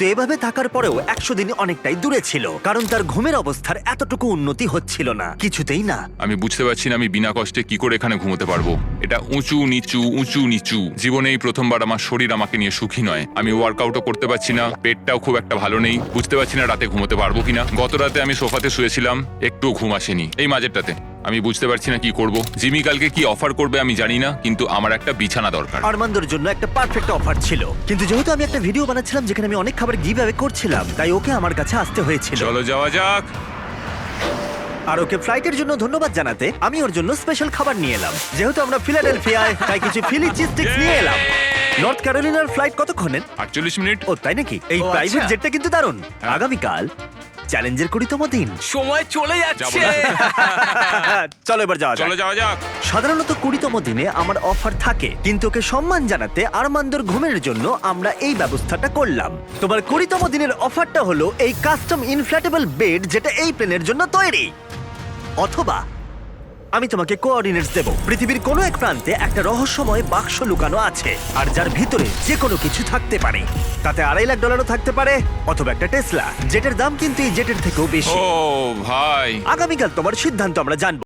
তো এভাবে থাকার পরেও 100 দিন অনেকটাই দূরে ছিল, কারণ তার ঘুমের অবস্থার এতটুকু উন্নতি হচ্ছিল না, কিছুতেই না। আমি বুঝতে পারছি না আমি বিনা কষ্টে কি করে এখানে ঘুমোতে পারবো। এটা উঁচু নিচু। জীবনে এই প্রথমবার আমার শরীর আমাকে নিয়ে সুখী নয়। আমি ওয়ার্কআউটও করতে পারছি না, পেটটাও খুব একটা ভালো নেই। বুঝতে পারছি না রাতে ঘুমোতে পারবো কিনা। গত রাতে আমি সোফাতে শুয়েছিলাম, একটুও ঘুম আসেনি। এই মাঝেরটাতে আমি বুঝতে পারছি না কি করব। জিমি কালকে কি অফার করবে আমি জানি না, কিন্তু আমার একটা বিছানা দরকার। আরমান্দোর জন্য একটা পারফেক্ট অফার ছিল, কিন্তু যেহেতু আমি একটা ভিডিও বানাচ্ছিলাম যেখানে আমি অনেক খাবার গিভ অ্যাওয়ে করছিলাম, তাই ওকে আমার কাছে আসতে হয়েছিল। চলো যাওয়া যাক। আর ওকে ফ্লাইটের জন্য ধন্যবাদ জানাতে আমি ওর জন্য স্পেশাল খাবার নিয়ে এলাম। যেহেতু আমরা ফিলাডেলফিয়ায়, তাই কিছু ফিলি চিজ স্টিক্স নিয়ে এলাম। নর্থ ক্যারোলিনার ফ্লাইট কতক্ষণের? 48 মিনিট। ও তাই নাকি? এই ও, প্রাইভেট আচ্ছা। জেটটা কিন্তু দারুণ। আগামীকাল চ্যালেঞ্জের 20তম দিন। সময় চলে যাবো যাচ্ছে। না। চলো এবার যাওয়া যাক। চলো যাওয়া যাক। সাধারণত 20তম দিনে আমার অফার থাকে, কিন্তু ওকে সম্মান জানাতে আরমান্দোর ঘুমের জন্য আমরা এই ব্যবস্থাটা করলাম। তোমার 20তম দিনের অফারটা হলো এই কাস্টম ইনফ্ল্যাটেবল বেড, যেটা এই প্লেনের জন্য তৈরি। অথবা আমি তোমাকে কোঅর্ডিনেটস দেব। পৃথিবীর কোনো এক প্রান্তে একটা রহস্যময় বাক্স লুকানো আছে, আর যার ভিতরে যে কোনো কিছু থাকতে পারে। তাতে $2.5 লাখ থাকতে পারে, অথবা একটা টেসলা, যেটার দাম কিন্তু এই জেটের থেকেও বেশি। ও ভাই, আগামীকাল তোমার সিদ্ধান্ত আমরা জানবো।